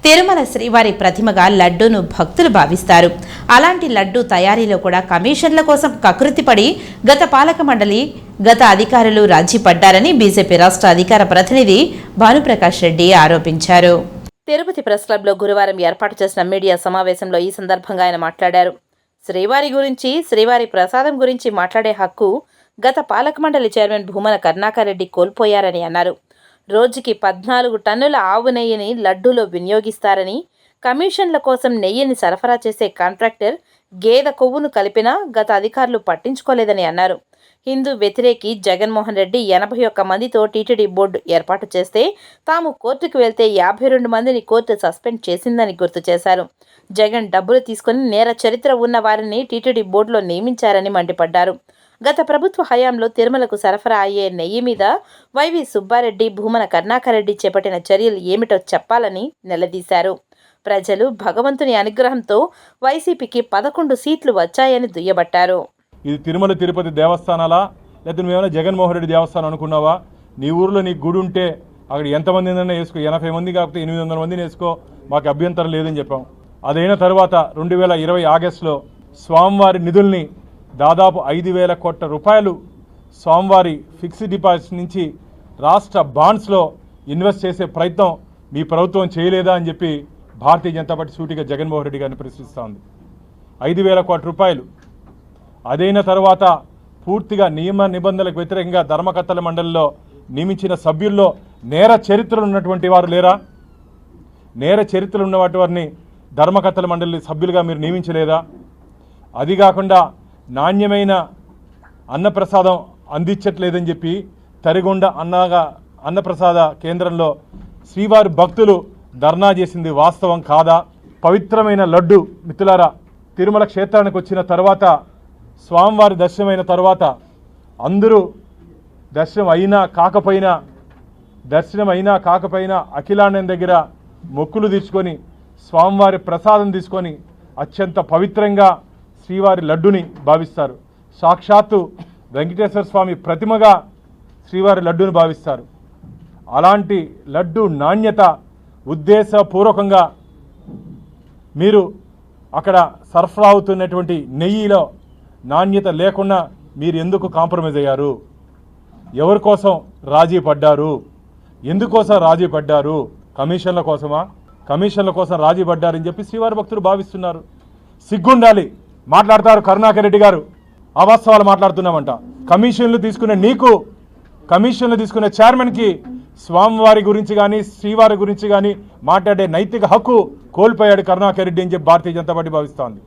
తిరుమల శ్రీవారి ప్రతిమగా లడ్డూను భక్తులు భావిస్తారు. అలాంటి లడ్డూ తయారీలో కూడా కమిషన్ల కోసం కకృతిపడి గత అధికారులు రాజీ పడ్డారని బీజేపీ రాష్ట్ర అధికార ప్రతినిధి భానుప్రకాష్ రెడ్డి ఆరోపించారు. తిరుపతి ప్రెస్ క్లబ్లో గురువారం ఏర్పాటు చేసిన మీడియా సమావేశంలో ఈ సందర్భంగా ఆయన మాట్లాడారు. శ్రీవారి గురించి, శ్రీవారి ప్రసాదం గురించి మాట్లాడే హక్కు గత పాలక మండలి చైర్మన్ భూమన కరుణాకర్ రెడ్డి కోల్పోయారని అన్నారు. రోజుకి 14 టన్నుల ఆవు నెయ్యిని లడ్డూలో వినియోగిస్తారని, కమిషన్ల కోసం నెయ్యిని సరఫరా చేసే కాంట్రాక్టర్ గేదె కొవ్వును కలిపినా గత అధికారులు పట్టించుకోలేదని అన్నారు. హిందూ వ్యతిరేకి జగన్మోహన్ రెడ్డి 81 మందితో టీటీడీ బోర్డు ఏర్పాటు చేస్తే తాము కోర్టుకు వెళ్తే 52 మందిని కోర్టు సస్పెండ్ చేసిందని గుర్తు చేశారు. జగన్ డబ్బులు తీసుకుని నేర చరిత్ర ఉన్న వారిని టీటీడీ బోర్డులో నియమించారని మండిపడ్డారు. గత ప్రభుత్వ హయాంలో తిరుమలకు సరఫరా అయ్యే నెయ్యి మీద వైవి సుబ్బారెడ్డి, భూమన కరుణాకర్ రెడ్డి చేపట్టిన చర్యలు ఏమిటో చెప్పాలని నిలదీశారు. ప్రజలు భగవంతుని అనుగ్రహంతో వైసీపీకి 11 సీట్లు వచ్చాయని దుయ్యబట్టారు. ఇది తిరుమల తిరుపతి దేవస్థానాలా, లేకపోతే నువ్వేమైనా జగన్మోహన్ రెడ్డి దేవస్థానం అనుకున్నావా? నీ ఊరిలో నీకు గుడి ఉంటే అక్కడ ఎంతమంది వేసుకో, 80 మంది కాకపోతే 800 మందిని వేసుకో, మాకు అభ్యంతరం లేదని చెప్పాం. అదైన తర్వాత 2020 ఆగస్టులో స్వామివారి నిధుల్ని దాదాపు 5,000 కోట్ల రూపాయలు స్వామివారి ఫిక్స్డ్ డిపాజిట్ నుంచి రాష్ట్ర బాండ్స్లో ఇన్వెస్ట్ చేసే ప్రయత్నం మీ ప్రభుత్వం చేయలేదా అని చెప్పి భారతీయ జనతా పార్టీ సూటిగా జగన్మోహన్ రెడ్డి గారిని ప్రశ్నిస్తూ ఉంది. 5,000 కోట్ల రూపాయలు. అదైన తర్వాత పూర్తిగా నియమ నిబంధనలకు వ్యతిరేకంగా ధర్మకర్తల మండలిలో నియమించిన సభ్యుల్లో నేర చరిత్రలు ఉన్నటువంటి వారు లేరా? నేర చరిత్రలు ఉన్నటువంటి వారిని ధర్మకర్తల మండలి సభ్యులుగా మీరు నియమించలేదా? అది కాకుండా నాణ్యమైన అన్నప్రసాదం అందించట్లేదని చెప్పి తరిగొండ అన్నప్రసాద కేంద్రంలో శ్రీవారి భక్తులు ధర్నా చేసింది వాస్తవం కాదా? పవిత్రమైన లడ్డు మిత్రులారా, తిరుమల క్షేత్రానికి వచ్చిన తర్వాత స్వామివారి దర్శనమైన తర్వాత అందరూ దర్శనం అయినా కాకపోయినా అఖిలాండం దగ్గర మొక్కులు తీసుకొని స్వామివారి ప్రసాదం తీసుకొని అత్యంత పవిత్రంగా శ్రీవారి లడ్డుని భావిస్తారు. సాక్షాత్తు వెంకటేశ్వర స్వామి ప్రతిమగా శ్రీవారి లడ్డుని భావిస్తారు. అలాంటి లడ్డు నాణ్యత ఉద్దేశపూర్వకంగా మీరు అక్కడ సరఫరా అవుతున్నటువంటి నెయ్యిలో నాణ్యత లేకుండా మీరు ఎందుకు కాంప్రమైజ్ అయ్యారు? ఎవరి కోసం రాజీ పడ్డారు? ఎందుకోసం రాజీ పడ్డారు? కమిషన్ల కోసమా? కమిషన్ల కోసం రాజీ పడ్డారని చెప్పి శ్రీవారి భక్తులు భావిస్తున్నారు. సిగ్గుండాలి. మాట్లాడతారు కరుణాకర్ రెడ్డి గారు, అవాస్తవాలు మాట్లాడుతున్నామంట. కమిషన్లు తీసుకునే చైర్మన్కి స్వామివారి గురించి కానీ శ్రీవారి గురించి కానీ మాట్లాడే నైతిక హక్కు కోల్పోయాడు కరుణాకర్ రెడ్డి అని చెప్పి భారతీయ జనతా పార్టీ భావిస్తోంది.